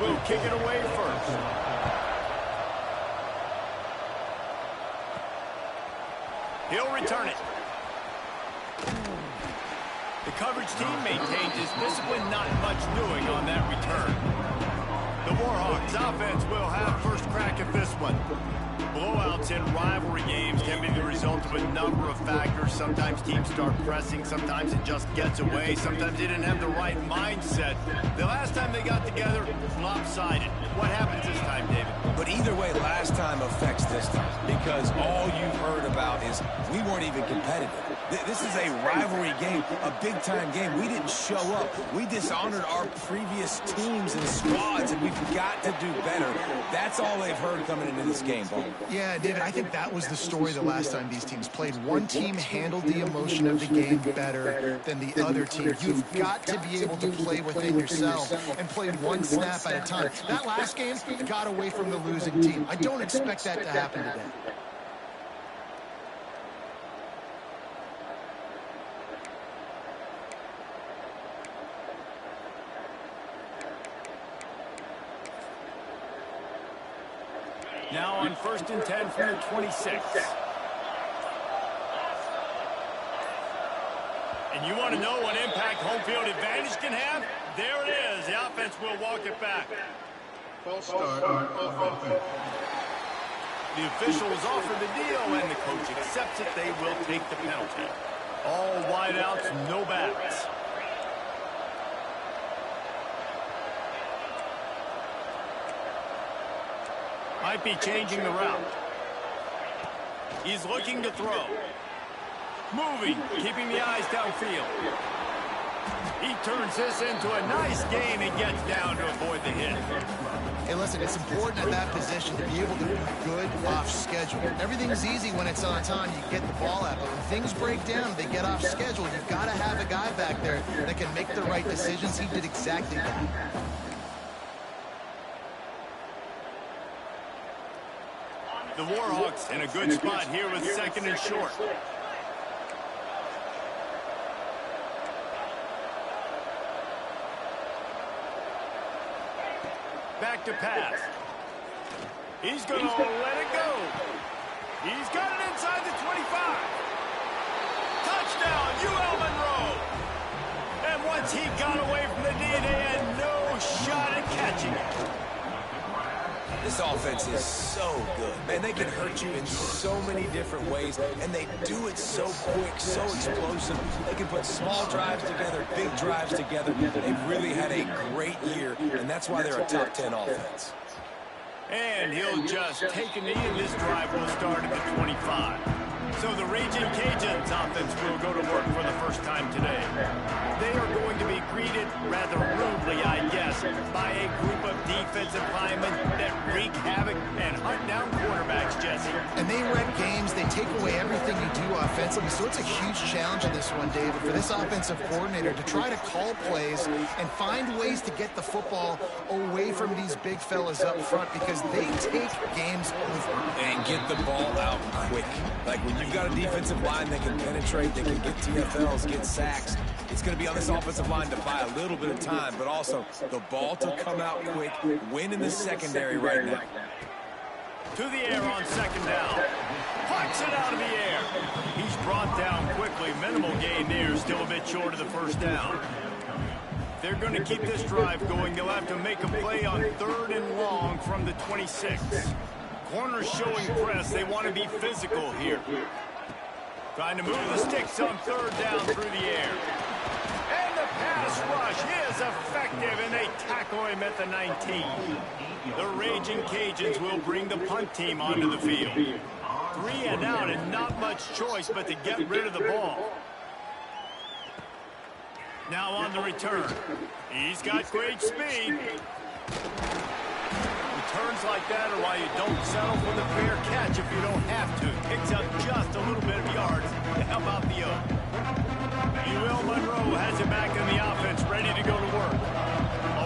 will kick it away first. He'll return it. The coverage team maintains his discipline, not much doing on that return. The Warhawks offense will have first crack at this one. Blowouts in rivalry games can be the result of a number of factors. Sometimes teams start pressing, sometimes it just gets away, sometimes they didn't have the right mindset. The last time they got together, lopsided. What happens this time, David? But either way, last time affects this time, because all you've heard about is we weren't even competitive. This is a rivalry game, a big-time game. We didn't show up. We dishonored our previous teams and squads, and we've got to do better. That's all they've heard coming into this game, Bo. Yeah, David, I think that was the story the last time these teams played. One team handled the emotion of the game better than the other team. You've got to be able to play within yourself and play one snap at a time. That last game got away from the losing team. I don't expect that to happen today. Now on 1st and 10 from the 26. And you want to know what impact home field advantage can have? There it is. The offense will walk it back. False start on offense. The officials offer the deal, and the coach accepts it. They will take the penalty. All wideouts, no backs. Might be changing the route. He's looking to throw. Moving, keeping the eyes downfield. He turns this into a nice gain and gets down to avoid the hit. Hey, listen, it's important at that position to be able to be good off schedule. Everything's easy when it's on time. You get the ball out. But when things break down, they get off schedule. You've got to have a guy back there that can make the right decisions. He did exactly that. The Warhawks in a good spot here with 2nd and short. Back to pass. He's going to let it go. He's got it inside the 25. Touchdown, UL Monroe. And once he got away from the D, they had no shot at catching it. This offense is so good. Man, they can hurt you in so many different ways, and they do it so quick, so explosive. They can put small drives together, big drives together. They've really had a great year, and that's why they're a top 10 offense. And he'll just take a knee, and this drive will start at the 25. So the Ragin Cajuns offense will go to work for the first time today. They are going to be greeted rather rudely, I guess, by a group of defensive linemen that wreak havoc and hunt down quarterbacks, Jesse. And they wreck games. They take away everything you do offensively. So it's a huge challenge in this one, David, for this offensive coordinator to try to call plays and find ways to get the football away from these big fellas up front, because they take games over. And get the ball out quick. Like when you've got a defensive line that can penetrate, that can get TFLs, get sacks, it's going to be on this offensive line to buy a little bit of time, but also the ball to come out quick, win in the secondary right now. To the air on 2nd down. Pucks it out of the air. He's brought down quickly. Minimal gain there, still a bit short of the 1st down. They're going to keep this drive going. They'll have to make a play on 3rd and long from the 26. Corners showing press. They want to be physical here. Trying to move the sticks on 3rd down through the air. And the pass rush is effective, and they tackle him at the 19. The Ragin Cajuns will bring the punt team onto the field. 3 and out, and not much choice but to get rid of the ball. Now on the return. He's got great speed. Returns like that are why you don't settle for the fair catch if you don't have to. Picks up just a little bit of yards to help out the O. UL Monroe has it back in the offense, ready to go to work.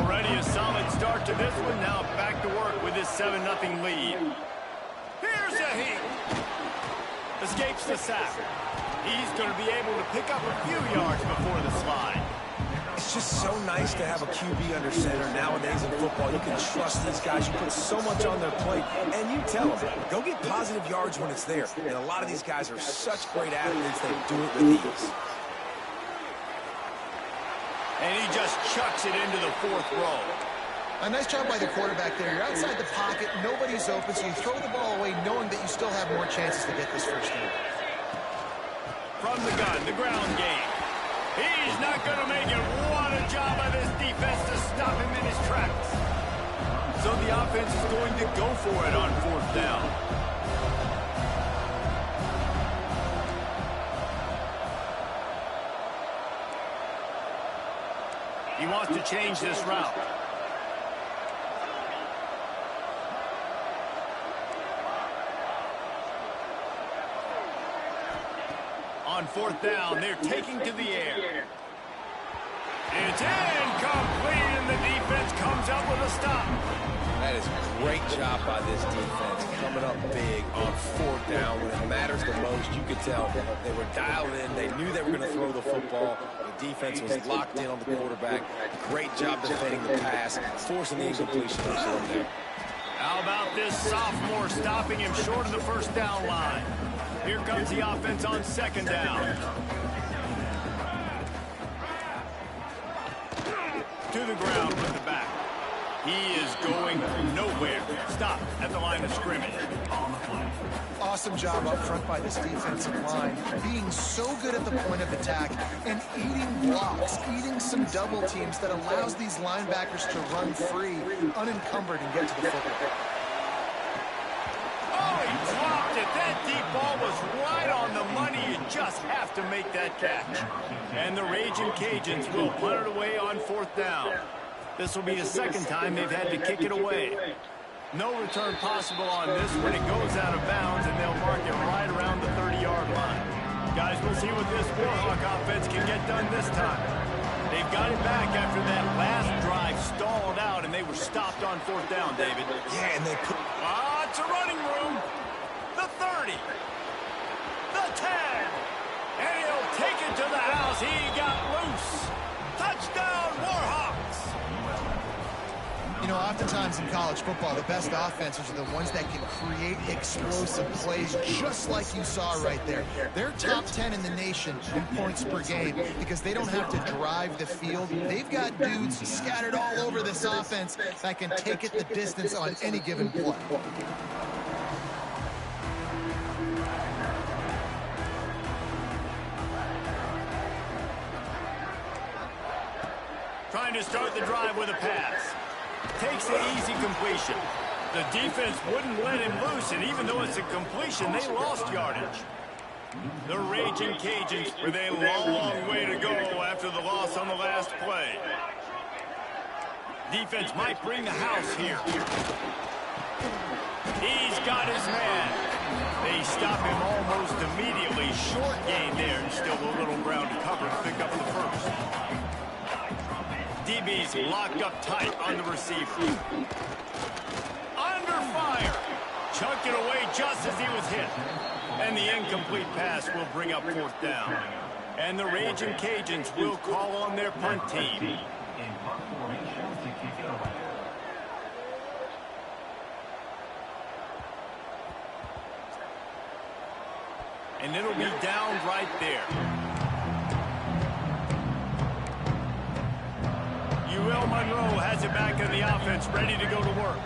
Already a solid start to this one. Now back to work with his 7-0 lead. Here's a heat. Escapes the sack. He's going to be able to pick up a few yards before the slide. It's just so nice to have a QB under center. Nowadays in football, you can trust these guys. You put so much on their plate, and you tell them, go get positive yards when it's there. And a lot of these guys are such great athletes, they do it with ease. And he just chucks it into the 4th row. A nice job by the quarterback there. You're outside the pocket, nobody's open, so you throw the ball away knowing that you still have more chances to get this first down. From the gun, the ground game. He's not going to make it. What a job by this defense to stop him in his tracks. So the offense is going to go for it on 4th down. He wants to change this route. On 4th down, they're taking to the air. It's incomplete, and the defense comes up with a stop. That is a great job by this defense, coming up big on 4th down. When it matters the most, you could tell they were dialed in. They knew they were going to throw the football. The defense was locked in on the quarterback. Great job defending the pass, forcing the incompletion there. How about this sophomore stopping him short of the 1st down line? Here comes the offense on 2nd down. To the ground with the back. He is going nowhere. Stop at the line of scrimmage. Awesome job up front by this defensive line, being so good at the point of attack and eating blocks, eating some double teams that allows these linebackers to run free, unencumbered, and get to the football. Oh, he dropped it. That deep ball was right on the money. You just have to make that catch. And the Ragin Cajuns will punt it away on 4th down. This will be the 2nd time they've had to kick it away. No return possible on this when it goes out of bounds, and they'll mark it right around the 30-yard line. Guys, we'll see what this Warhawk offense can get done this time. They've got it back after that last drive stalled out, and they were stopped on 4th down, David. Yeah, and they put... It's a running room. The 30. The 10. And he'll take it to the house. He got loose. Touchdown, Warhawks. You know, oftentimes in college football, the best offenses are the ones that can create explosive plays, just like you saw right there. They're top 10 in the nation in points per game because they don't have to drive the field. They've got dudes scattered all over this offense that can take it the distance on any given play. Trying to start the drive with a pass. Takes an easy completion. The defense wouldn't let him loose, and even though it's a completion, they lost yardage. The Ragin Cajuns with a long way to go after the loss on the last play. Defense might bring the house here. He's got his man. They stop him almost immediately. Short gain there, and still a little ground to cover to pick up the 1st. DB's locked up tight on the receiver. Under fire. Chucked it away just as he was hit. And the incomplete pass will bring up 4th down. And the Ragin Cajuns will call on their punt team. And it'll be down right there. ULM has it back in the offense, ready to go to work.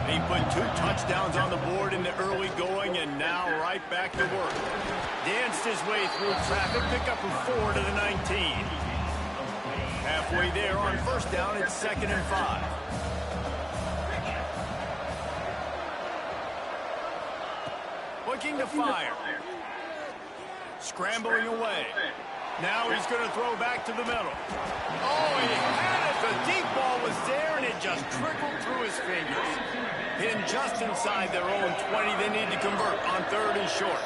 He put 2 touchdowns on the board in the early going, and now right back to work. Danced his way through traffic, pick up a 4 to the 19. Halfway there on 1st down, it's 2nd and 5. Looking to fire. Scrambling away. Now he's going to throw back to the middle. Oh, he had it. The deep ball was there, and it just trickled through his fingers. Pinned just inside their own 20. They need to convert on 3rd and short.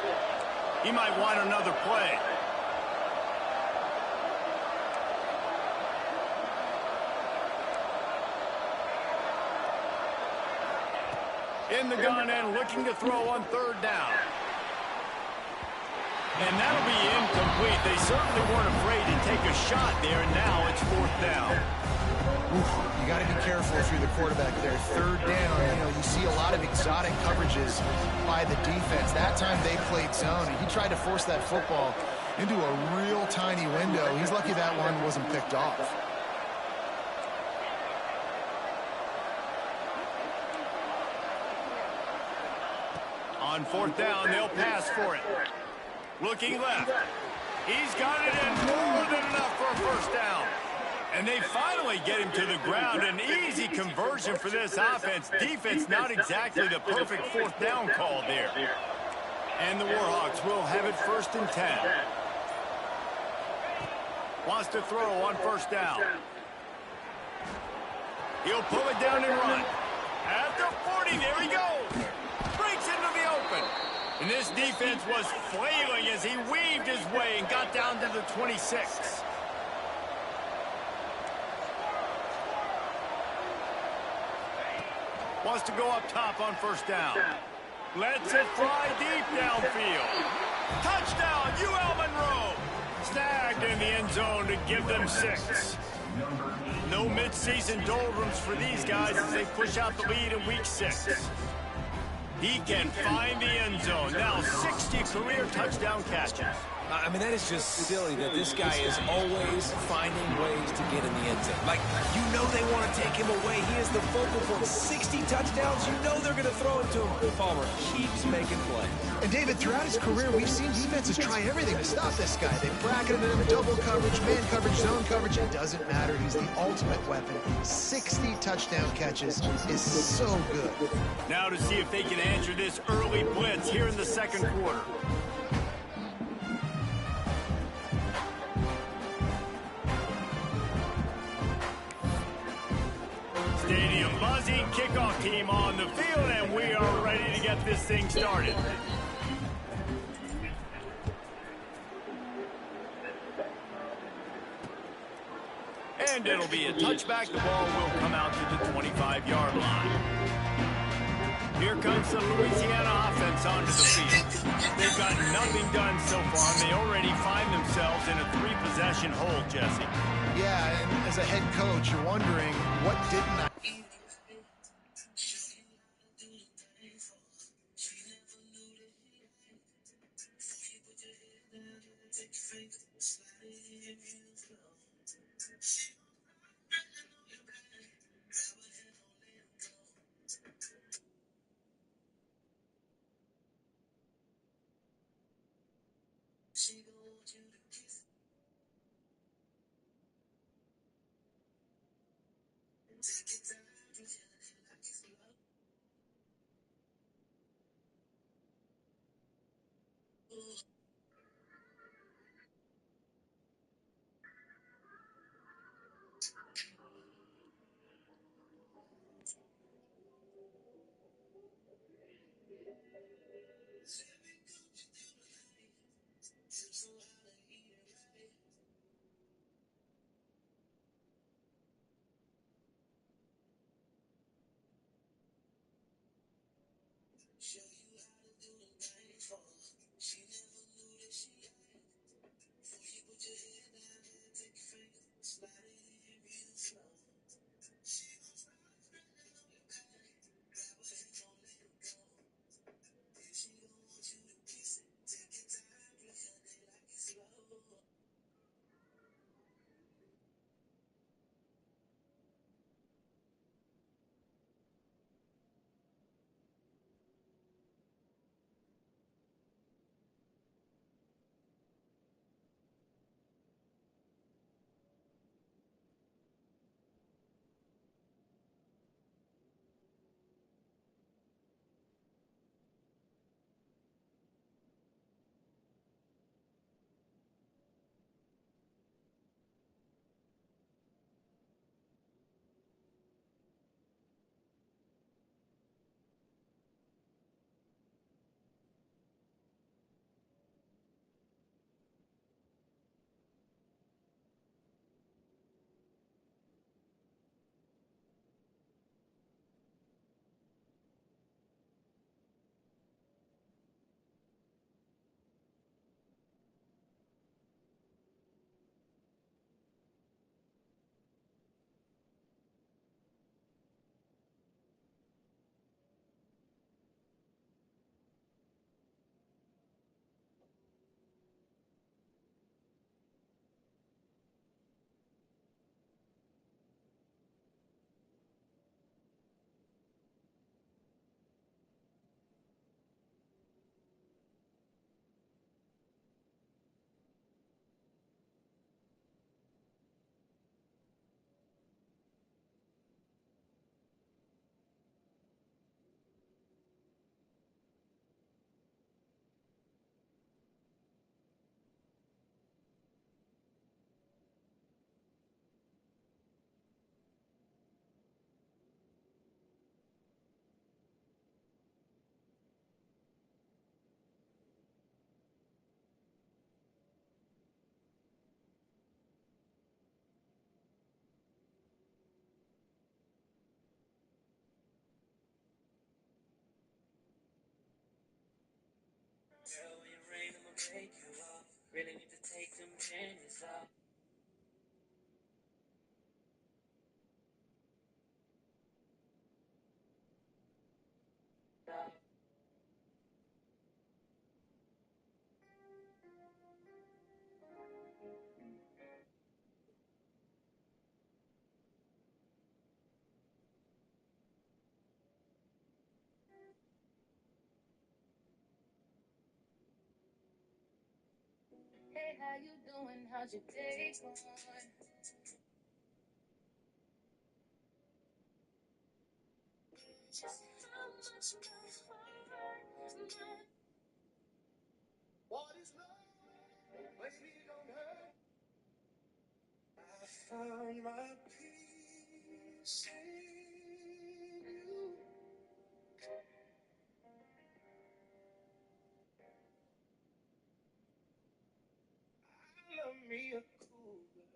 He might want another play. In the gun and looking to throw on 3rd down. And that'll be incomplete. They certainly weren't afraid to take a shot there, and now it's 4th down. You got to be careful if you're the quarterback there. 3rd down, you see a lot of exotic coverages by the defense. That time they played zone, and he tried to force that football into a real tiny window. He's lucky that one wasn't picked off. On 4th down, they'll pass for it. Looking left. He's got it in more than enough for a 1st down. And they finally get him to the ground. An easy conversion for this offense. Defense not exactly the perfect 4th down call there. And the Warhawks will have it 1st and 10. Wants to throw on 1st down. He'll pull it down and run. At the 40, there he goes. Breaks into the open. And this defense was flailing as he weaved his way and got down to the 26. Wants to go up top on 1st down. Lets it fly deep downfield. Touchdown, UL Monroe. Snagged in the end zone to give them 6. No midseason doldrums for these guys as they push out the lead in week 6. He can find the end zone. Now 60 career touchdown catches. I mean, that is just silly that this guy is always finding ways to get in the end zone. Like, they want to take him away. He is the focal point. 60 touchdowns, they're going to throw it to him. Palmer keeps making plays. And David, throughout his career, we've seen defenses try everything to stop this guy. They bracketed him, double coverage, man coverage, zone coverage. It doesn't matter. He's the ultimate weapon. 60 touchdown catches is so good. Now to see if they can answer this early blitz here in the 2nd quarter. Stadium buzzing, kickoff team on the field, and we are ready to get this thing started. And it'll be a touchback. The ball will come out to the 25-yard line. Here comes the Louisiana offense onto the field. They've got nothing done so far, and they already find themselves in a 3-possession hole, Jesse. Yeah, and as a head coach, you're wondering, what didn't I... Really need to take some chances out. Hey, how you doing? How's your day going? Just how much What is love? Baby, don't hurt. I found my peace in you. I love me a cougar.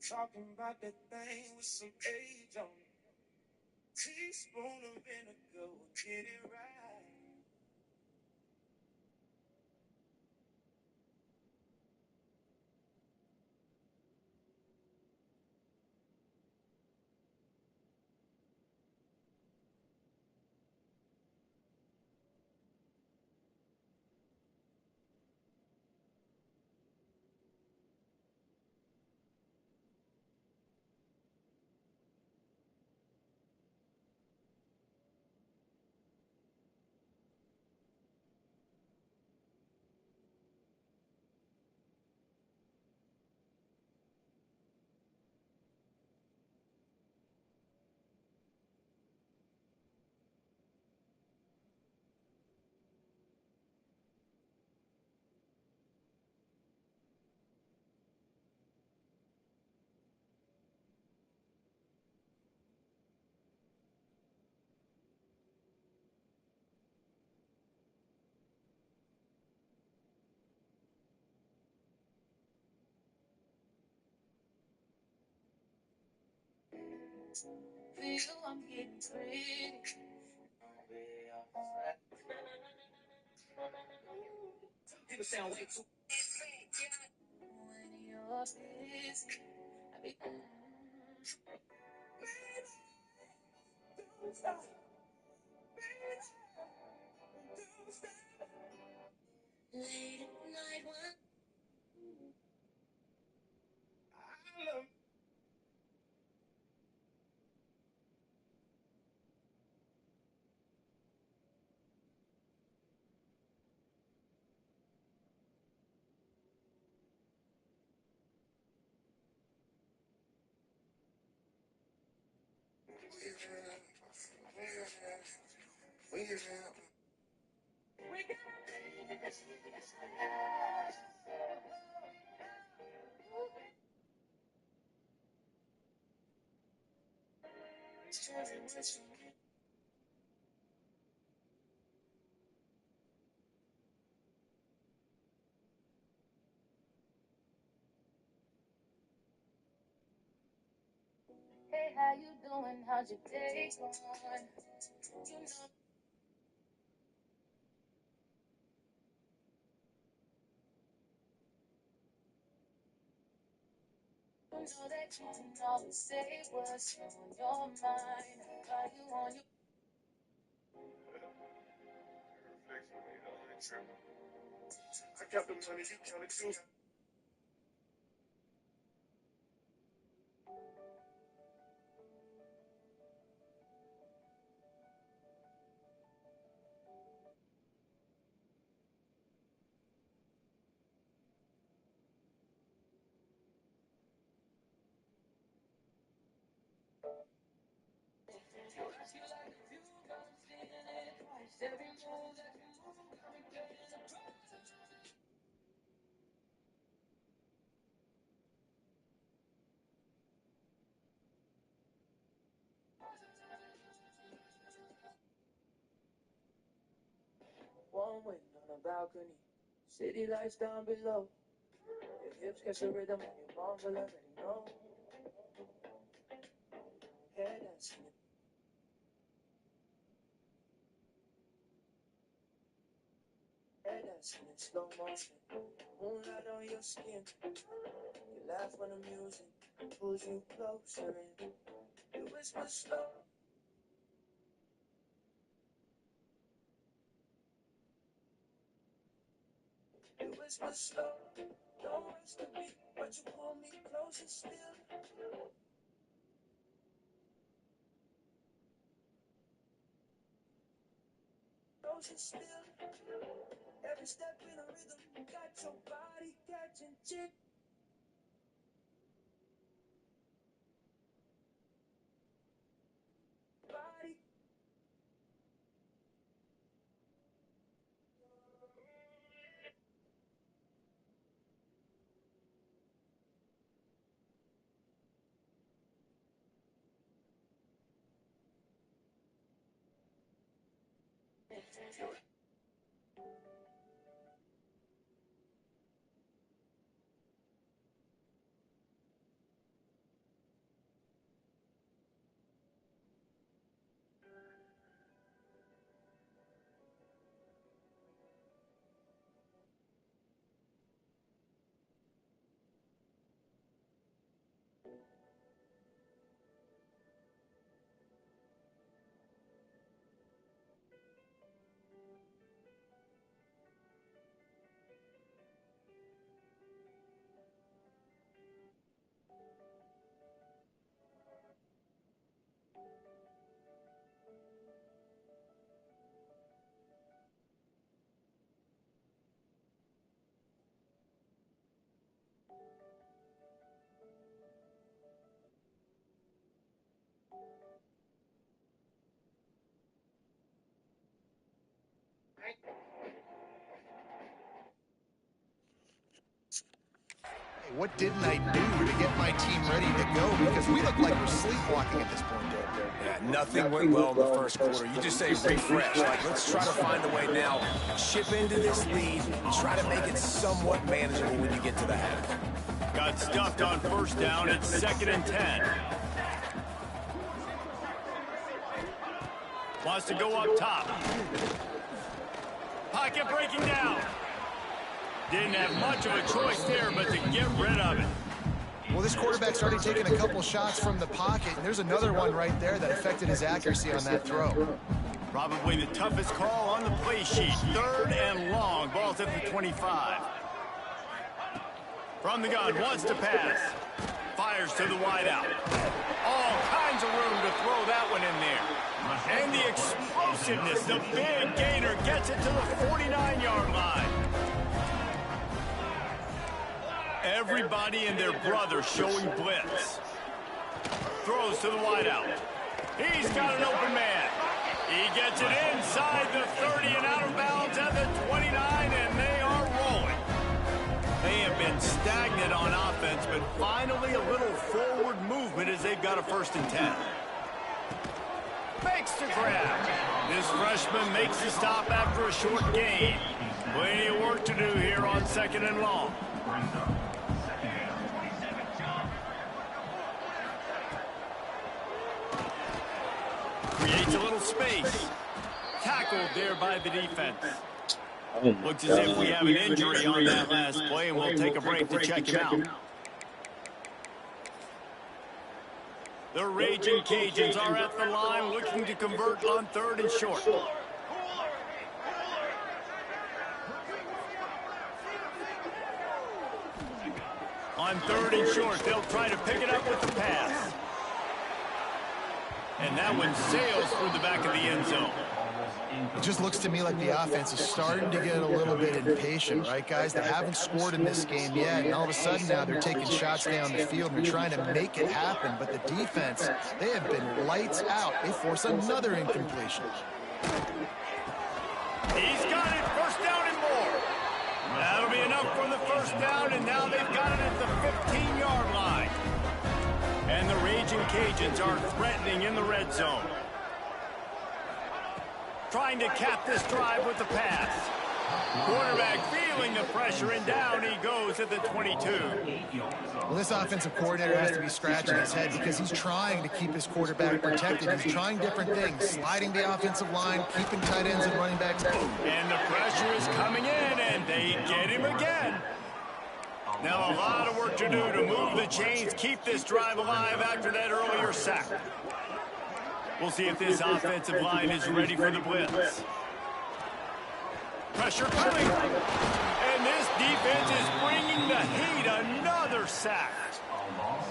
Talking about that thing with some age on it. Teaspoon of vinegar will get it right. Feel I'm getting pretty. Way off track. People sound way too. When you're busy, I be don't stop, don't stop. Late at night when I love. Hey, how you doing? How's your day going? You know that you can always say what's on your mind. Are you on your I got the money, you count it too. One wing on a balcony, city lights down below. Your hips catch the rhythm and your mom will already know. Head dancing, head dancing. dancing in slow motion. Moonlight on your skin. You laugh when the music pulls you closer in. You whisper slow. You whisper slow. Don't rush the beat, but you pull me closer still. Closer still. Every step in a rhythm, got your body catching chick. Body. What didn't I do to get my team ready to go? Because we look like we're sleepwalking at this point, Dave. Yeah, nothing went well in the first quarter. You just say refresh. Like, let's try to find a way now, chip into this lead, try to make it somewhat manageable when you get to the half. Got stuffed on first down. It's 2nd and 10. Wants to go up top. Pocket breaking down. Didn't have much of a choice there, but to get rid of it. Well, this quarterback's already taken a couple shots from the pocket, and there's another one right there that affected his accuracy on that throw. Probably the toughest call on the play sheet. 3rd and long. Ball's at the 25. From the gun, wants to pass. Fires to the wideout. All kinds of room to throw that one in there. And the explosiveness, the big gainer gets it to the 49-yard line. Everybody and their brother showing blitz. Throws to the wideout. He's got an open man. He gets it inside the 30 and out of bounds at the 29, and they are rolling. They have been stagnant on offense, but finally a little forward movement as they've got a 1st and 10. Makes the grab. This freshman makes the stop after a short gain. Plenty of work to do here on 2nd and long. Creates a little space. Tackled there by the defense. Looks as if we have an injury on that last play, and we'll take a break to check him out. The Ragin Cajuns are at the line looking to convert on 3rd and short. On 3rd and short, they'll try to pick it up with the pass. And that one sails through the back of the end zone. It just looks to me like the offense is starting to get a little bit impatient, right, guys? They haven't scored in this game yet, and all of a sudden now they're taking shots down the field and they're trying to make it happen. But the defense, they have been lights out. They force another incompletion. He's got it, 1st down and more. That'll be enough for the 1st down, and now they've got it at the 15-yard line. And the Ragin Cajuns are threatening in the red zone. Trying to cap this drive with the pass. Quarterback feeling the pressure, and down he goes at the 22. Well, this offensive coordinator has to be scratching his head because he's trying to keep his quarterback protected. He's trying different things, sliding the offensive line, keeping tight ends and running backs. And the pressure is coming in, and they get him again. Now a lot of work to do to move the chains, keep this drive alive after that earlier sack. We'll see if this offensive line is ready for the blitz. Pressure coming. And this defense is bringing the heat. Another sack.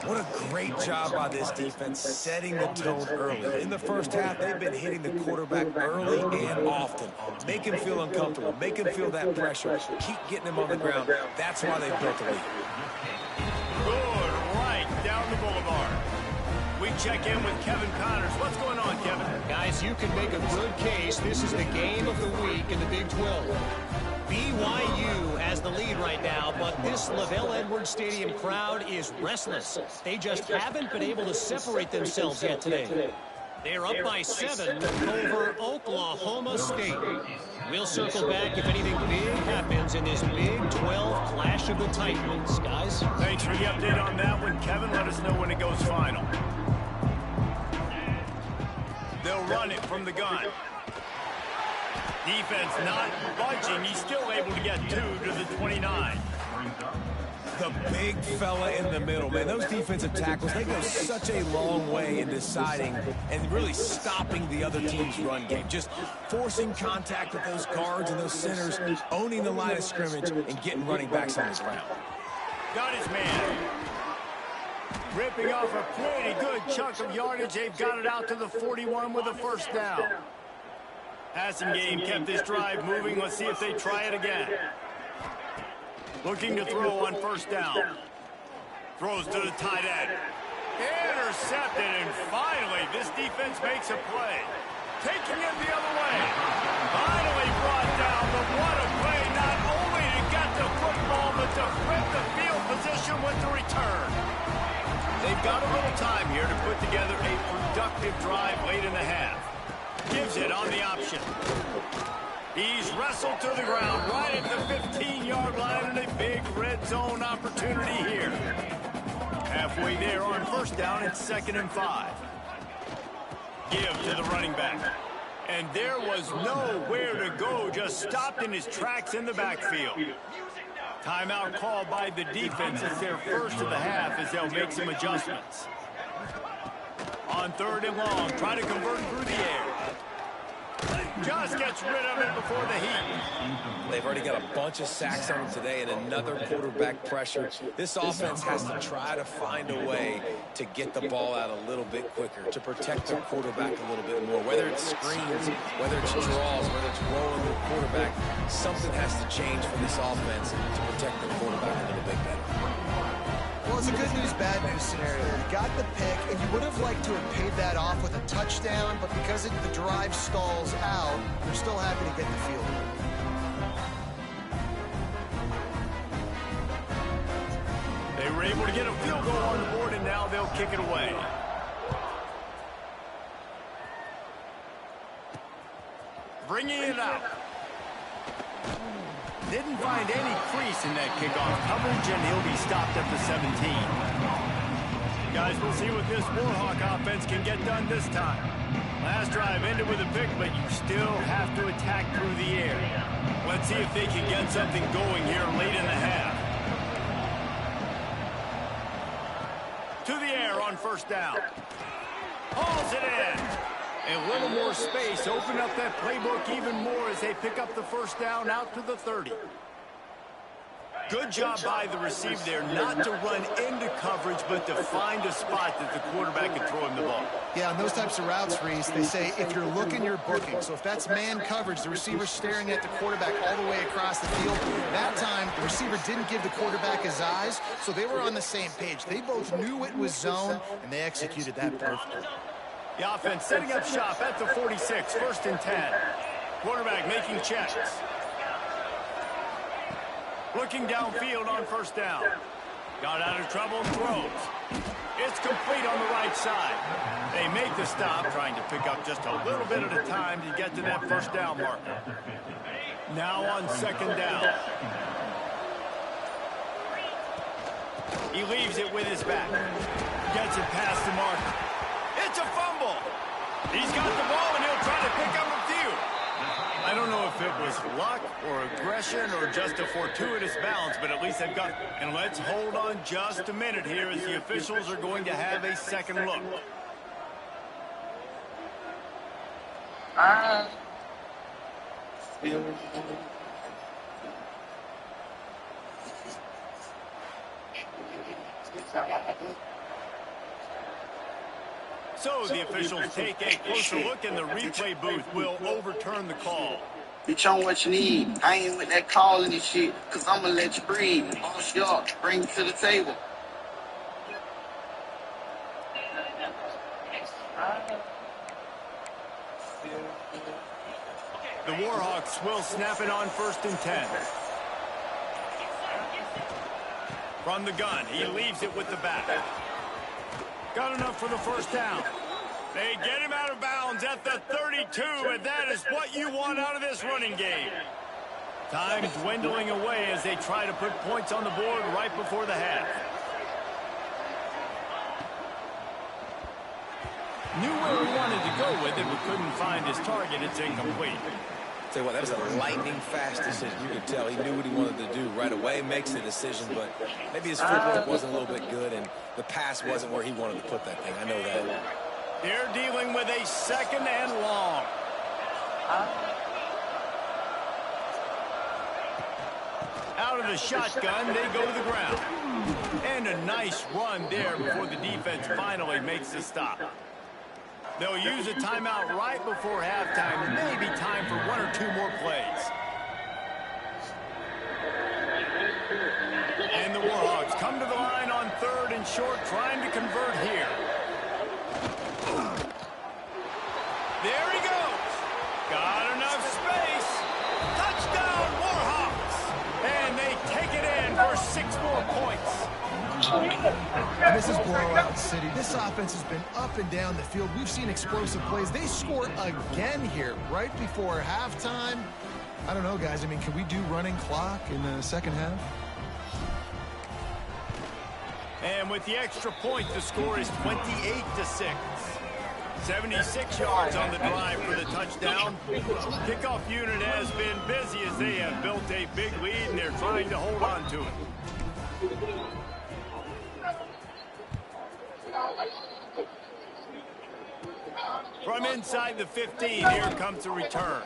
What a great job by this defense setting the tone early. In the first half, they've been hitting the quarterback early and often. Make him feel uncomfortable. Make him feel that pressure. Keep getting him on the ground. That's why they built the lead. Good right down the boulevard. We check in with Kevin Connors. What's going on, Kevin? Guys, you can make a good case. This is the game of the week in the Big 12. BYU has the lead right now, but this LaVell Edwards Stadium crowd is restless. They just haven't been able to separate themselves yet today. They're up by 7 over Oklahoma State. We'll circle back if anything big happens in this Big 12 clash of the Titans, guys. Thanks for the update on that one, Kevin. Let us know when it goes final. They'll run it from the gun. Defense not budging. He's still able to get 2 to the 29. The big fella in the middle, man. Those defensive tackles, they go such a long way in deciding and really stopping the other team's run game. Just forcing contact with those guards and those centers, owning the line of scrimmage, and getting running backs on the ground. Got his man. Ripping off a pretty good chunk of yardage. They've got it out to the 41 with a first down. Passing game kept this drive moving. Let's see if they try it again. Looking to throw on first down. Throws to the tight end. Intercepted, and finally this defense makes a play. Taking it the other way. Finally brought down, but what a play. Not only to get the football, but to flip the field position with the return. They've got a little time here to put together a productive drive late in the half. Gives it on the option. He's wrestled to the ground right at the 15-yard line, and a big red zone opportunity here. Halfway there on first down, it's 2nd and 5. Give to the running back. And there was nowhere to go, just stopped in his tracks in the backfield. Timeout called by the defense. It's their first of the half as they'll make some adjustments. On 3rd and long, trying to convert through the air. Just gets rid of it before the heat. They've already got a bunch of sacks on them today and another quarterback pressure. This offense has to try to find a way to get the ball out a little bit quicker, to protect their quarterback a little bit more. Whether it's screens, whether it's draws, whether it's rolling the quarterback, something has to change for this offense to protect the quarterback a little bit better. Well, it's a good news, bad news scenario. You got the pick, and you would have liked to have paid that off with a touchdown, but because the drive stalls out, you're still happy to get the field goal. They were able to get a field goal on the board, and now they'll kick it away. Bringing it out. Didn't find any crease in that kickoff coverage, and he'll be stopped at the 17. Guys, we'll see what this Warhawk offense can get done this time. Last drive ended with a pick, but you still have to attack through the air. Let's see if they can get something going here late in the half. To the air on first down. Hauls it in. A little more space, open up that playbook even more as they pick up the first down out to the 30. Good job by the receiver there, not to run into coverage, but to find a spot that the quarterback can throw him the ball. Yeah, on those types of routes, Reese, they say if you're looking, you're booking. So if that's man coverage, the receiver's staring at the quarterback all the way across the field. That time, the receiver didn't give the quarterback his eyes, so they were on the same page. They both knew it was zone, and they executed that perfectly. The offense setting up shop at the 46, 1st and 10. Quarterback making checks. Looking downfield on first down. Got out of trouble and throws. It's complete on the right side. They make the stop, trying to pick up just a little bit at a time to get to that first down marker. Now on second down. He leaves it with his back. Gets it past the marker. It's a fumble. He's got the ball, and he'll try to pick up a few. I don't know if it was luck or aggression or just a fortuitous bounce, but at least they've got it. And let's hold on just a minute here as the officials are going to have a second look. So the officials take a closer look, and the replay booth will overturn the call. Bitch on what you need. I ain't with that calling and shit, cause I'ma let you breathe. All sharp, bring it to the table. The Warhawks will snap it on 1st and 10. From the gun, he leaves it with the back. Got enough for the first down. They get him out of bounds at the 32, and that is what you want out of this running game. Time dwindling away as they try to put points on the board right before the half. Knew where he wanted to go with it, but couldn't find his target. It's incomplete. Tell you what, that was a lightning-fast decision. You could tell he knew what he wanted to do right away, makes the decision, but maybe his footwork wasn't a little bit good, and the pass wasn't where he wanted to put that thing. I know that. They're dealing with a second and long. Out of the shotgun, they go to the ground. And a nice run there before the defense finally makes the stop. They'll use a timeout right before halftime. Maybe time for one or two more plays. And the Warhawks come to the line on 3rd and short, trying to convert here. There he goes. Got enough space. Touchdown, Warhawks. And they take it in for 6 more points. And this is blowout city. This offense has been up and down the field. We've seen explosive plays. They score again here right before halftime. I don't know, guys. I mean, can we do running clock in the second half? And with the extra point, the score is 28-6. 76 yards on the drive for the touchdown. Kickoff unit has been busy as they have built a big lead, and they're trying to hold on to it. From inside the 15, here comes the return.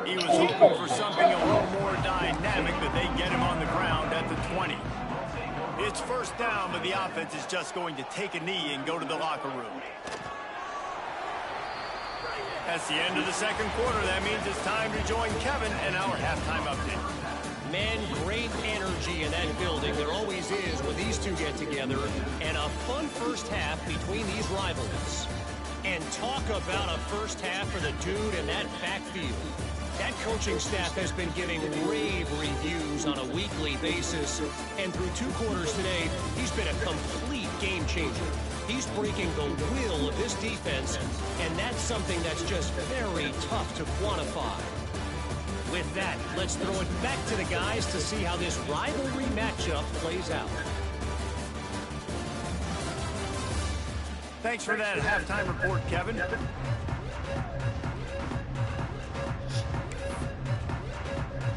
He was hoping for something a little more dynamic, but they get him on the ground at the 20. It's first down, but the offense is just going to take a knee and go to the locker room. That's the end of the second quarter. That means it's time to join Kevin and our halftime update. Man, great energy in that building. There always is when these two get together. And a fun first half between these rivalries. And talk about a first half for the dude in that backfield. That coaching staff has been giving rave reviews on a weekly basis. And through 2 quarters today, he's been a complete game changer. He's breaking the will of this defense, and that's something that's just very tough to quantify. With that, let's throw it back to the guys to see how this rivalry matchup plays out. Thanks for that halftime report, Kevin.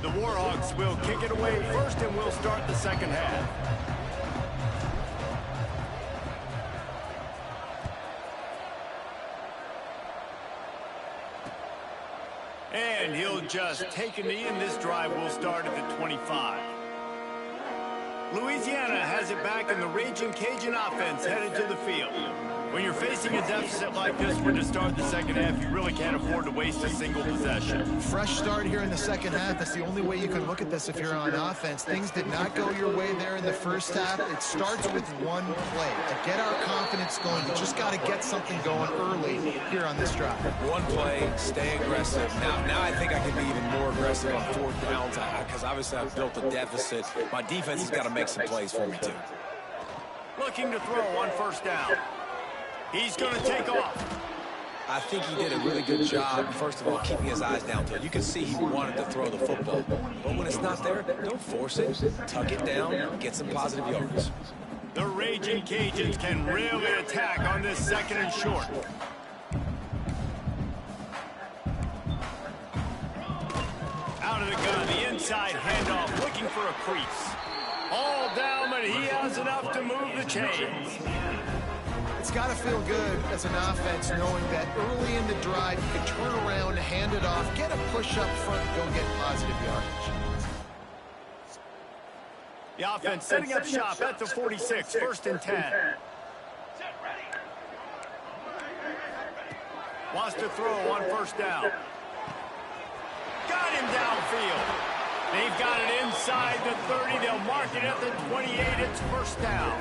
The Warhawks will kick it away first, and we'll start the second half. And he'll just take a knee, and this drive will start at the 25. Louisiana has it back, and the Ragin Cajun offense headed to the field. When you're facing a deficit like this one to start the second half, you really can't afford to waste a single possession. Fresh start here in the second half. That's the only way you can look at this if you're on offense. Things did not go your way there in the first half. It starts with one play. To get our confidence going, you just got to get something going early here on this drive. One play, stay aggressive. Now I think I can be even more aggressive on 4th downs because obviously I've built a deficit. My defense has got to make some plays for me too. Looking to throw on first down. He's going to take off. I think he did a really good job, first of all, keeping his eyes downfield. You can see he wanted to throw the football. But when it's not there, don't force it. Tuck it down, get some positive yards. The Ragin Cajuns can really attack on this 2nd and short. Out of the gun, the inside handoff, looking for a crease. All down, but he has enough to move the chains. It's got to feel good as an offense knowing that early in the drive you can turn around, hand it off, get a push up front, and go get positive yardage. The offense setting up shop at the 46, 1st and 10. Wants to throw on first down. Got him downfield. They've got it inside the 30. They'll mark it at the 28. It's first down.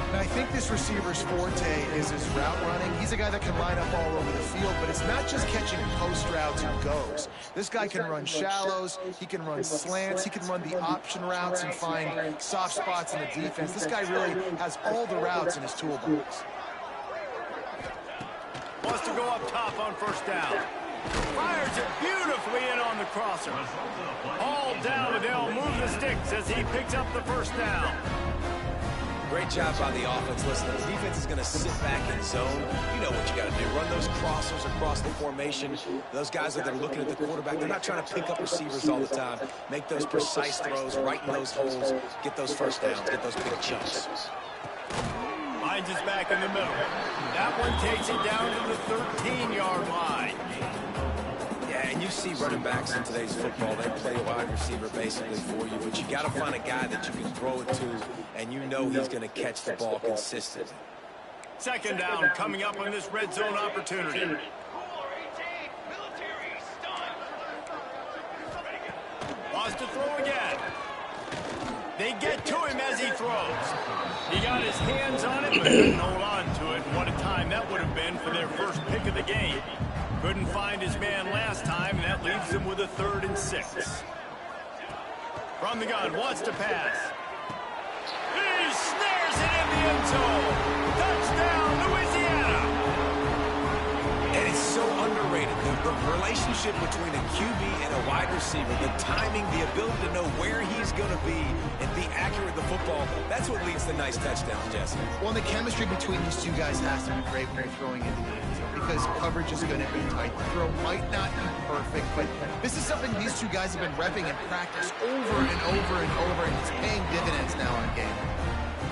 And I think this receiver's forte is his route running. He's a guy that can line up all over the field, but it's not just catching post routes and goes. This guy can run shallows, he can run slants, he can run the option routes and find soft spots in the defense. This guy really has all the routes in his toolbox. Wants to go up top on first down. Fires it beautifully in on the crosser. All down, but they'll move the sticks as he picks up the first down. Great job by the offense. Listen, the defense is going to sit back in zone. You know what you got to do. Run those crossers across the formation. Those guys that are looking at the quarterback, they're not trying to pick up receivers all the time. Make those precise throws, right in those holes, get those first downs, get those big chunks. Hines is back in the middle. That one takes it down to the 13-yard line. Yeah, and you see running backs in today's football, they play a wide receiver basically for you, but you got to find a guy that you can throw it to, and you know he's going to catch the ball consistently. 2nd down coming up on this red zone opportunity. Wants to throw again. They get to him as he throws. He got his hands on it, but couldn't hold on to it. What a time that would have been for their first pick of the game. Couldn't find his man last time, and that leaves him with a 3rd and 6. From the gun, wants to pass. He snares it in the end zone. Touchdown, Louisiana. And it's so underrated. The relationship between a QB and a wide receiver, the timing, the ability to know where he's going to be and be accurate with the football, that's what leads to nice touchdowns, Jesse. Well, the chemistry between these two guys has to be great when you're throwing into the end zone because coverage is going to be tight. The throw might not be perfect, but this is something these two guys have been repping in practice over and over and over, and it's paying dividends now on game.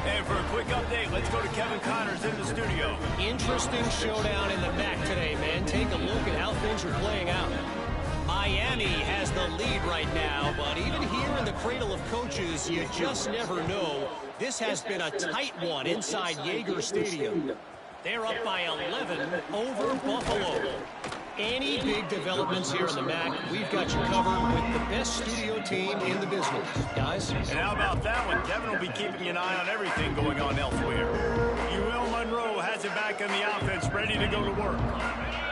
And for a quick update, let's go to Kevin Connors in the studio. Interesting showdown in the MAC today, man. Take a look at how things are playing out. Miami has the lead right now, but even here in the cradle of coaches, you just never know. This has been a tight one inside Yager Stadium. They're up by 11 over Buffalo. Any big developments here in the MAC, we've got you covered with the best studio team in the business. Guys? And how about that one? Kevin will be keeping an eye on everything going on elsewhere. UL Monroe has it back in the offense, ready to go to work.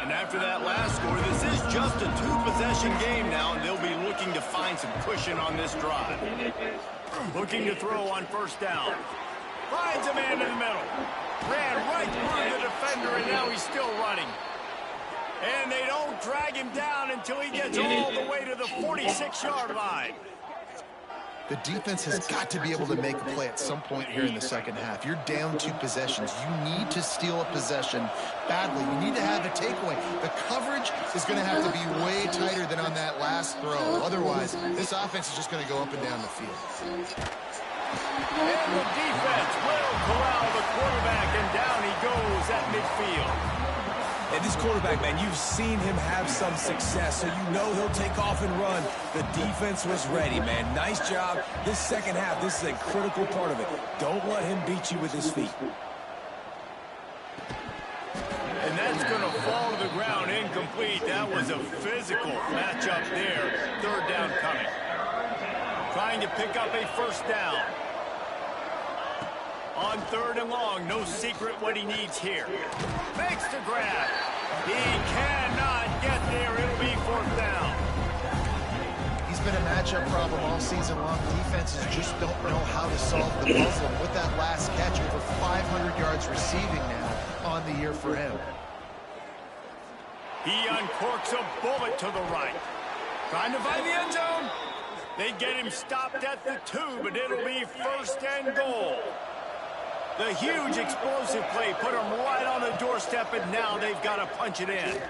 And after that last score, this is just a 2-possession game now, and they'll be looking to find some cushion on this drive. Looking to throw on first down. Finds a man in the middle. Ran right through the defender, and now he's still running. And they don't drag him down until he gets all the way to the 46-yard line. The defense has got to be able to make a play at some point here in the second half. You're down 2 possessions. You need to steal a possession badly. You need to have a takeaway. The coverage is going to have to be way tighter than on that last throw. Otherwise, this offense is just going to go up and down the field. And the defense will corral the quarterback, and down he goes at midfield. And this quarterback, man, you've seen him have some success, so you know he'll take off and run. The defense was ready, man. Nice job. This second half, this is a critical part of it. Don't let him beat you with his feet. And that's going to fall to the ground incomplete. That was a physical matchup there. 3rd down coming. Trying to pick up a first down. On 3rd and long, no secret what he needs here. Makes the grab. He cannot get there. It'll be 4th down. He's That's been a matchup problem all season long. Defenses just don't know how to solve the puzzle. And with that last catch, over 500 yards receiving now on the year for him. He uncorks a bullet to the right. Trying to find the end zone. They get him stopped at the 2, but it'll be first and goal. The huge explosive play put him right on the doorstep, and now they've got to punch it in.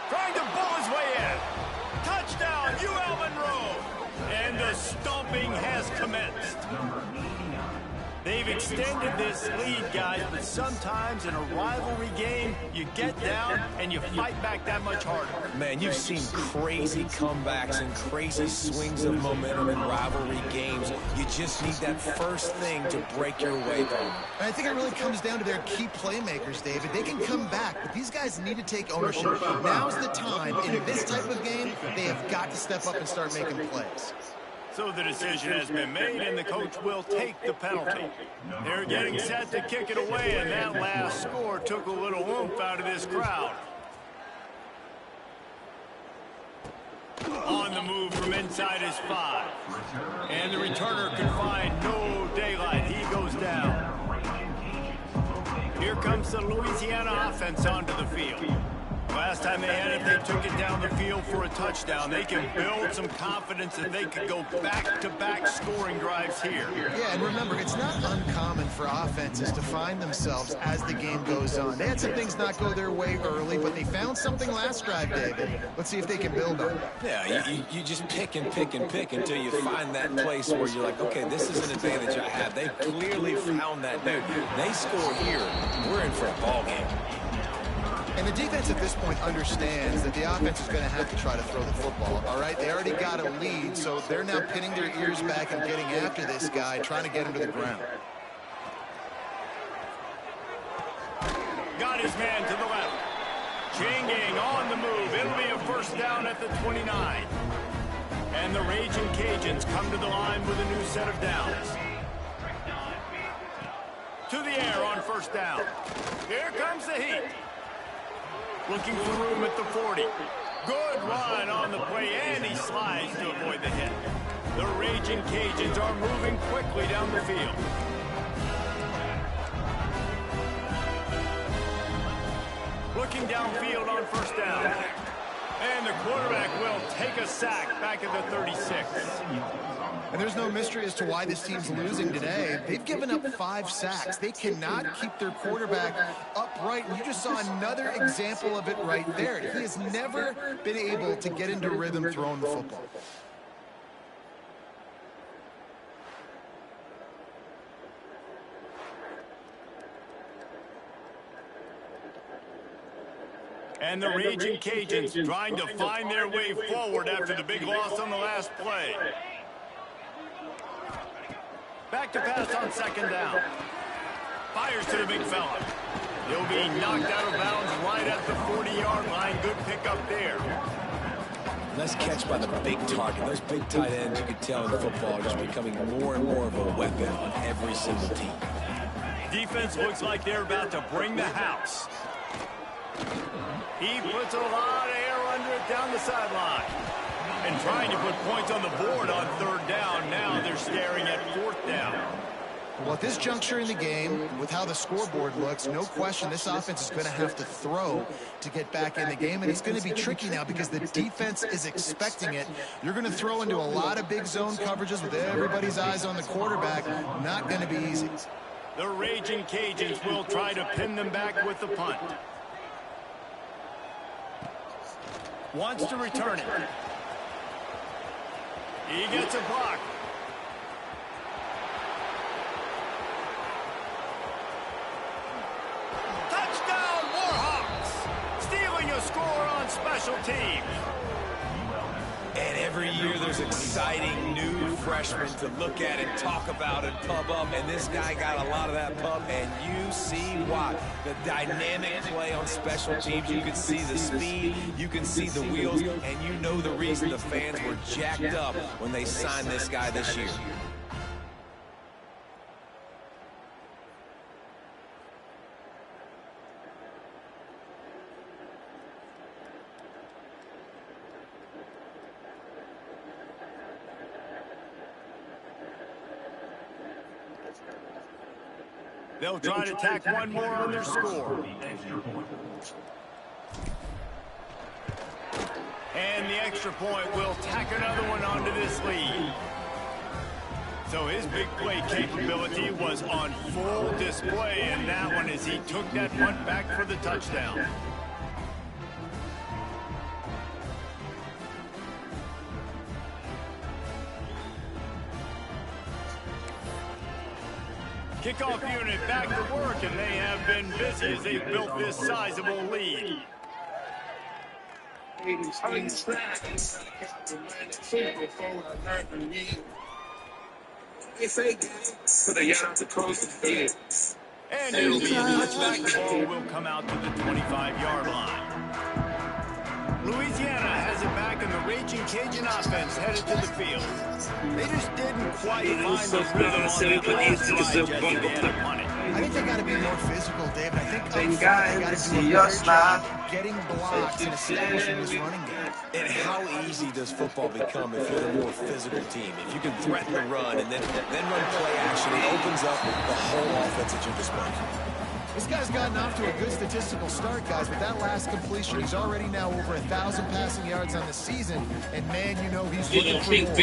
Trying to bull his way in. Touchdown, ULM. And the stomping has commenced. They've extended this lead, guys, but sometimes in a rivalry game, you get down and you fight back that much harder. Man, you've seen crazy comebacks and crazy swings of momentum in rivalry games. You just need that first thing to break your way through. And I think it really comes down to their key playmakers, David. They can come back, but these guys need to take ownership. Now's the time. In this type of game, they have got to step up and start making plays. So the decision has been made, and the coach will take the penalty. They're getting set to kick it away, and that last score took a little oomph out of this crowd. On the move from inside his 5. And the returner can find no daylight. He goes down. Here comes the Louisiana offense onto the field. Last time they had it, they took it down the field for a touchdown. They can build some confidence that they could go back-to-back scoring drives here. Yeah, and remember, it's not uncommon for offenses to find themselves as the game goes on. They had some things not go their way early, but they found something last drive, David. Let's see if they can build on it. Yeah, you just pick and pick and pick until you find that place where you're like, okay, this is an advantage I have. They clearly found that dude. They score here. We're in for a ball game. And the defense at this point understands that the offense is going to have to try to throw the football, all right? They already got a lead, so they're now pinning their ears back and getting after this guy, trying to get him to the ground. Got his man to the left. Chain gang on the move. It'll be a first down at the 29. And the Ragin Cajuns come to the line with a new set of downs. To the air on first down. Here comes the heat. Looking for room at the 40. Good run on the play, and he slides to avoid the hit. The Ragin Cajuns are moving quickly down the field. Looking downfield on first down. And the quarterback will take a sack back at the 36. And there's no mystery as to why this team's losing today. They've given up 5 sacks. They cannot keep their quarterback upright. And you just saw another example of it right there. He has never been able to get into rhythm throwing the football. And the Ragin Cajuns trying to find their way forward after the big loss on the last play. Back to pass on second down. Fires to the big fella. He'll be knocked out of bounds right at the 40-yard line. Good pickup there. Nice catch by the big target. Those big tight ends, you can tell in football, are just becoming more and more of a weapon on every single team. Defense looks like they're about to bring the house. He puts a lot of air under it down the sideline. And trying to put points on the board on third down. Now they're staring at fourth down. Well, at this juncture in the game, with how the scoreboard looks, no question this offense is going to have to throw to get back in the game. And it's going to be tricky now because the defense is expecting it. You're going to throw into a lot of big zone coverages with everybody's eyes on the quarterback. Not going to be easy. The Ragin Cajuns will try to pin them back with the punt. Wants to return it. He gets a block. Touchdown, Warhawks! Stealing a score on special teams. And every year there's exciting new freshmen to look at and talk about and pub up. And this guy got a lot of that pub, and you see why. The dynamic play on special teams. You can see the speed, you can see the wheels, and you know the reason the fans were jacked up when they signed this guy this year. They'll try to tack one more on their score. And the extra point will tack another one onto this lead. So his big play capability was on full display in that one as he took that punt back for the touchdown. Kickoff unit back to work, and they have been busy as they've built this sizable lead. And it'll be a touchback. The ball will come out to the 25-yard line. Louisiana has it back, and the Ragin Cajun offense headed to the field. They just didn't quite find the rhythm on that last drive yesterday to punt it. I think they got to be more physical, David. I think up front they got to do a better job getting blocks and establishing this running game. And how easy does football become if you're the more physical team? If you can threaten the run and then run play action, it opens up the whole offense at your disposal. This guy's gotten off to a good statistical start, guys. With that last completion, he's already now over 1,000 passing yards on the season. And, man, you know he's looking for more.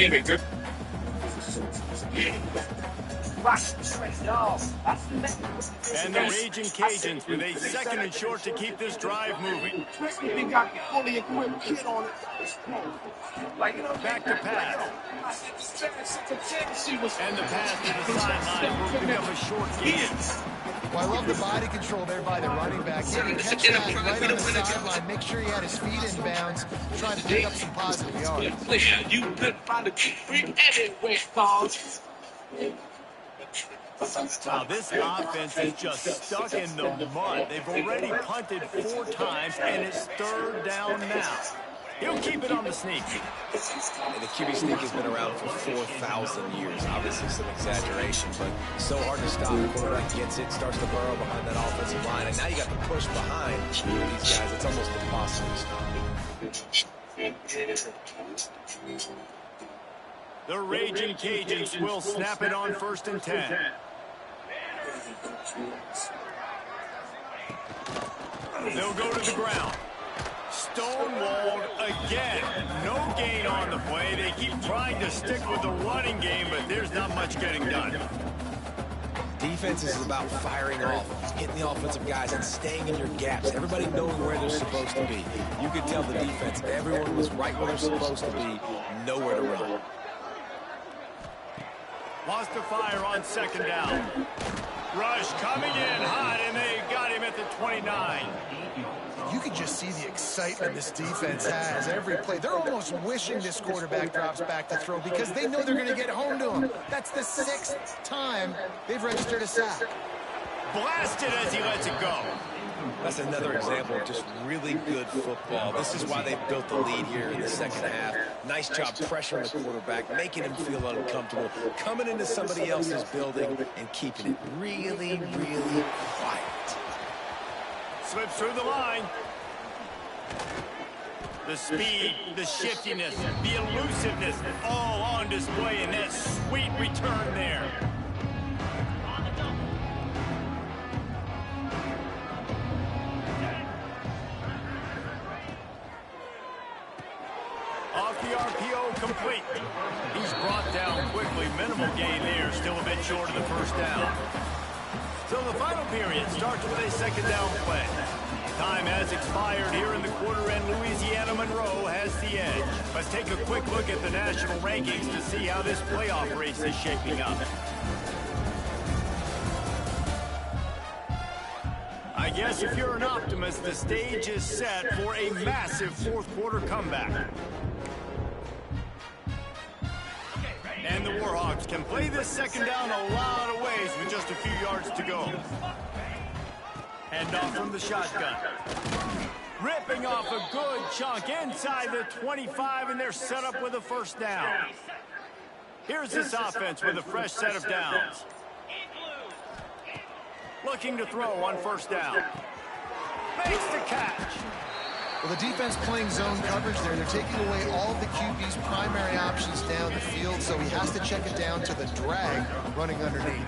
And the Ragin Cajuns with a second and short to keep this drive moving. Back to pass. And the pass to the sideline will pick up a short gain. Well, I love the body control there by the running back. He didn't catch that right on the sideline. Make sure he had his feet in bounds, trying to pick up some positive yards. You could find a freak anywhere, Paws. Now, this offense is just stuck in the mud. They've already punted 4 times, and it's 3rd down now. He'll keep it on the sneak. And the QB sneak has been around for 4,000 years. Obviously, it's an exaggeration, but so hard to stop. The quarterback gets it, starts to burrow behind that offensive line, and now you got the push behind these guys. It's almost impossible to stop. The Ragin Cajuns will snap it on 1st and 10. They'll go to the ground. Stonewalled again. No gain on the play. They keep trying to stick with the running game, but there's not much getting done. Defense is about firing off, hitting the offensive guys, and staying in your gaps. Everybody knowing where they're supposed to be. You could tell the defense, everyone was right where they're supposed to be, nowhere to run. Lost to fire on 2nd down. Rush coming in hot, and they got him at the 29. You can just see the excitement this defense has every play. They're almost wishing this quarterback drops back to throw because they know they're going to get home to him. That's the 6th time they've registered a sack. Blasted as he lets it go. That's another example of just really good football. This is why they built the lead here in the 2nd half. Nice job pressuring the quarterback, making him feel uncomfortable, coming into somebody else's building and keeping it really, really quiet. Slips through the line. The speed, the shiftiness, the elusiveness, all on display in that sweet return there. Off the RPO, complete. He's brought down quickly. Minimal gain there, still a bit short of the 1st down. So the final period starts with a 2nd down play. Time has expired here in the quarter, and Louisiana Monroe has the edge. Let's take a quick look at the national rankings to see how this playoff race is shaping up. I guess if you're an optimist, the stage is set for a massive 4th quarter comeback. And the Warhawks can play this 2nd down a lot of ways with just a few yards to go. Hand off from the shotgun. Ripping off a good chunk inside the 25, and they're set up with a 1st down. Here's this offense with a fresh set of downs. Looking to throw on 1st down. Makes the catch. Well, the defense playing zone coverage there. They're taking away all of the QB's primary options down the field, so he has to check it down to the drag running underneath.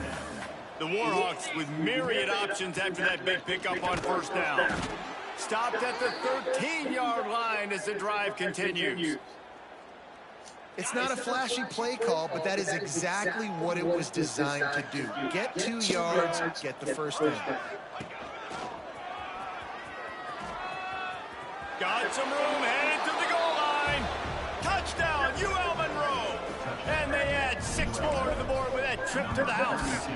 The Warhawks with myriad options after that big pickup on first down. Stopped at the 13-yard line as the drive continues. It's not a flashy play call, but that is exactly what it was designed to do. Get 2 yards, get the first down. Got some room, headed to the goal line. Touchdown, UL Monroe. And they add 6 more to the board with that trip to the house.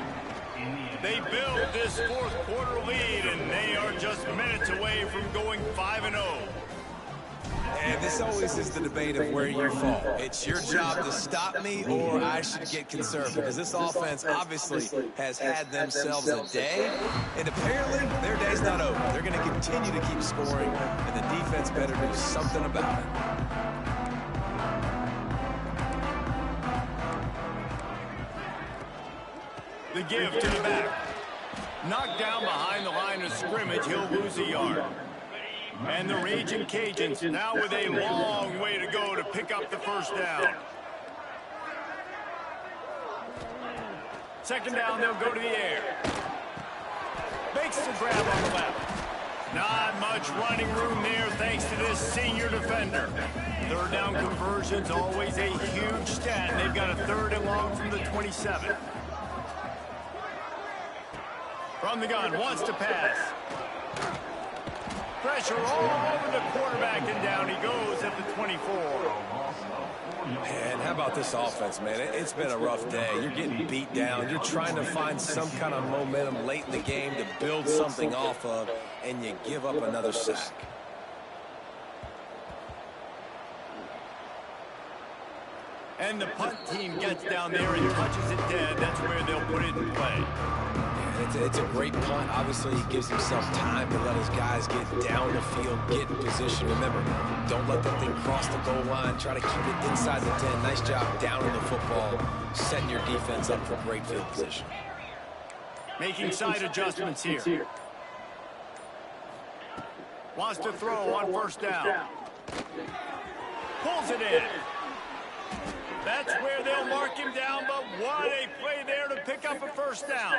They build this fourth quarter lead, and they are just minutes away from going 5-0. And this always is the debate of where you fall. It's your job to stop me, or I should get conservative. Because this offense obviously has had themselves a day, and apparently their day's not over. They're going to continue to keep scoring, and the defense better do something about it. The give to the back. Knocked down behind the line of scrimmage, he'll lose a yard. And the Ragin Cajuns now with a long way to go to pick up the first down. Second down, they'll go to the air. Makes the grab on the left. Not much running room there thanks to this senior defender. Third down conversion's always a huge stat, and they've got a 3rd and long from the 27. From the gun, wants to pass. Pressure all over the quarterback, and down he goes at the 24. And how about this offense, man? It's been a rough day. You're getting beat down. You're trying to find some kind of momentum late in the game to build something off of, and you give up another sack. And the punt team gets down there and touches it dead. That's where they'll put it in play. It's a great punt. Obviously, he gives himself time to let his guys get down the field, get in position. Remember, don't let that thing cross the goal line. Try to keep it inside the 10. Nice job down in the football, setting your defense up for great field position. Making side adjustments here. Wants to throw on first down. Pulls it in. That's where they'll mark him down, but what a play there to pick up a first down.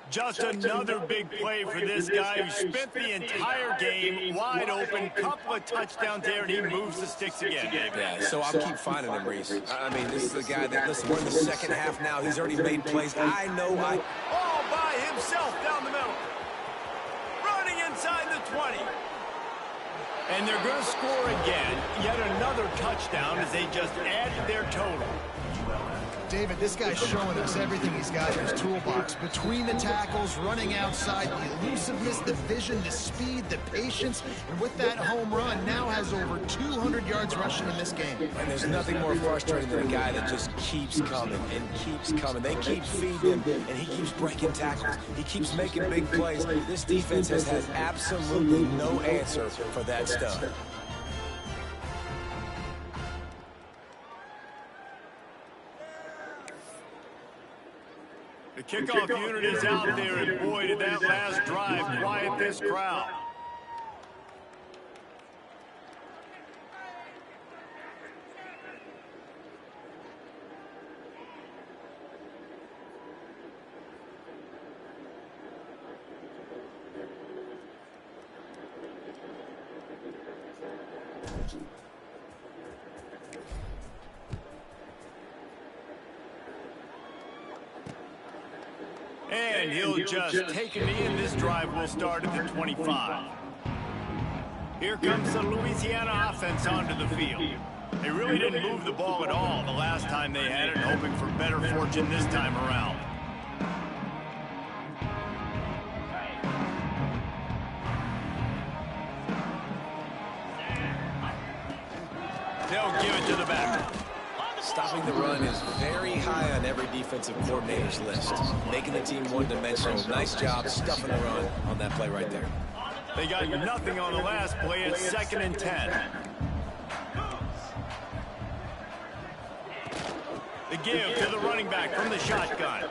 Just another big play for this guy who spent the entire game wide open. Couple of touchdowns there, and he moves the sticks again. Yeah, so I'll keep finding him, Reese. I mean, this is the guy that, listen, we're in the second half now. He's already made plays. I know all by himself down the middle. Running inside the 20. And they're going to score again. Yet another touchdown as they just added their total. David, this guy's showing us everything he's got in his toolbox. Between the tackles, running outside, the elusiveness, the vision, the speed, the patience, and with that home run, now has over 200 yards rushing in this game. And there's nothing more frustrating than a guy that just keeps coming and keeps coming. They keep feeding him, and he keeps breaking tackles. He keeps making big plays. This defense has had absolutely no answer for that stuff. The kickoff unit is out there, and boy, did that last drive quiet this crowd. And he'll just take a knee, and this drive will start at the 25. Here comes the Louisiana offense onto the field. They really didn't move the ball at all the last time they had it, hoping for better fortune this time around. They'll give it to the back. Stopping the run is very high on every defensive coordinator's list. Making the team one-dimensional. Nice job stuffing the run on that play right there. They got nothing on the last play. It's 2nd and 10. The give to the running back from the shotgun.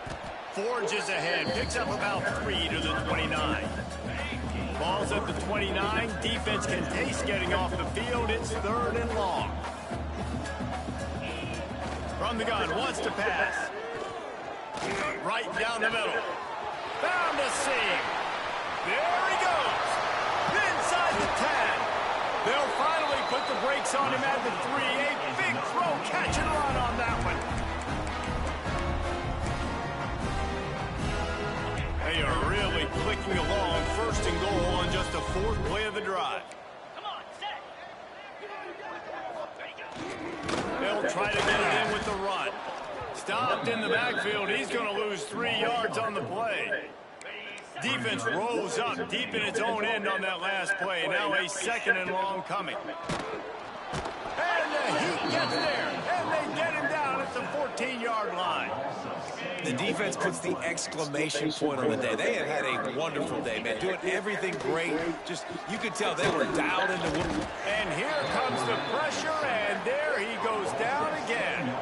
Forges ahead. Picks up about 3 to the 29. Ball's at the 29. Defense can taste getting off the field. It's 3rd and long. From the gun, wants to pass. Right down the middle. Found a seam. There he goes. Inside the 10. They'll finally put the brakes on him at the 3. A big throw, catch and run on that one. They are really clicking along. First and goal on just the 4th play of the drive. They'll try to get it in with the run. Stopped in the backfield. He's going to lose 3 yards on the play. Defense rolls up deep in its own end on that last play. Now a 2nd and long coming. And the Heat gets there. And they get him down at the 14-yard line. The defense puts the exclamation point on the day. They have had a wonderful day, man. Doing everything great. Just, you could tell they were dialed into what. And here comes the pressure, and there he goes down again.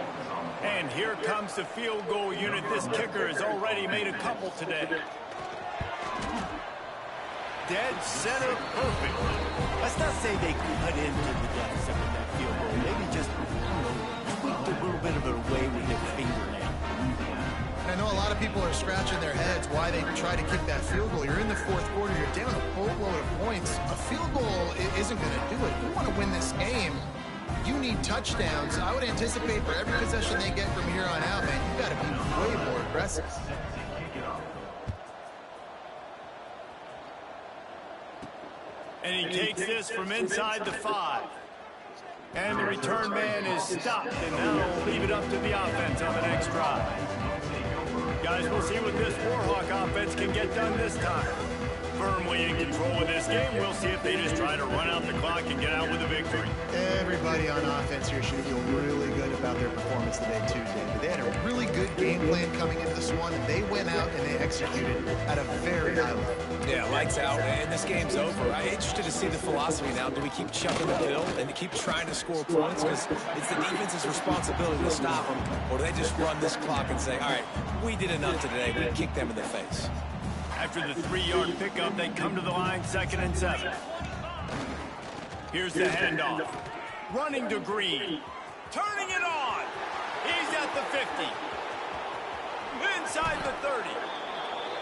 And here comes the field goal unit. This kicker has already made a couple today. Dead center perfect. Let's not say they cut into the deficit with that field goal. Maybe just, tweaked a little bit of it away with their fingernail. I know a lot of people are scratching their heads why they try to kick that field goal. You're in the 4th quarter. You're down a boatload of points. A field goal isn't going to do it. If you want to win this game, you need touchdowns. I would anticipate for every possession they get from here on out, man, you got to be way more aggressive. And he takes this from inside the 5. And the return man is stopped, and now we'll leave it up to the offense on the next drive. Guys, we'll see what this Warhawk offense can get done this time. Firmly in control of this game. We'll see if they just try to run out the clock and get out with a victory. Everybody on offense here should feel really good about their performance today, too, David. They had a really good game plan coming into this one. They went out and they executed at a very high level. Yeah, lights out, and this game's over. I'm interested to see the philosophy now. Do we keep chucking the pill and keep trying to score points? Because it's the defense's responsibility to stop them. Or do they just run this clock and say, all right, we did enough today. We kick them in the face. After the 3-yard pickup, they come to the line, 2nd and 7. Here's the handoff. Running to Green. Turning it on. He's at the 50. Inside the 30.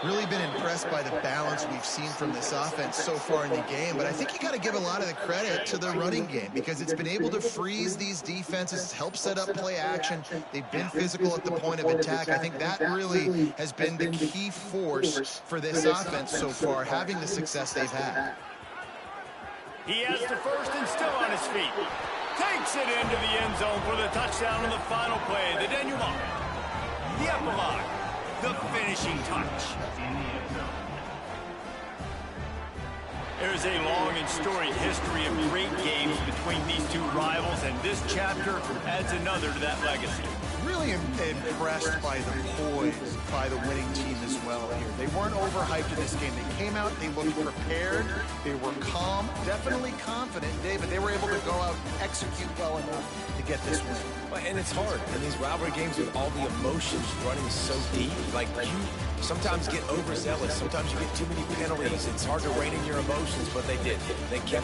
Really been impressed by the balance we've seen from this offense so far in the game, but I think you got to give a lot of the credit to the running game because it's been able to freeze these defenses, help set up play action. They've been physical at the point of attack. I think that really has been the key force for this offense so far, having the success they've had. He has the first and still on his feet. Takes it into the end zone for the touchdown on the final play. The denouement. The epilogue. The finishing touch. There's a long and storied history of great games between these two rivals, and this chapter adds another to that legacy. Really impressed by the poise by the winning team as well here. They weren't overhyped in this game. They came out, they looked prepared, they were calm, definitely confident, David. They were able to go out and execute well enough to get this win. And it's hard in these rivalry games with all the emotions running so deep. Like, you sometimes get overzealous. Sometimes you get too many penalties. It's hard to rein in your emotions, but they did. They kept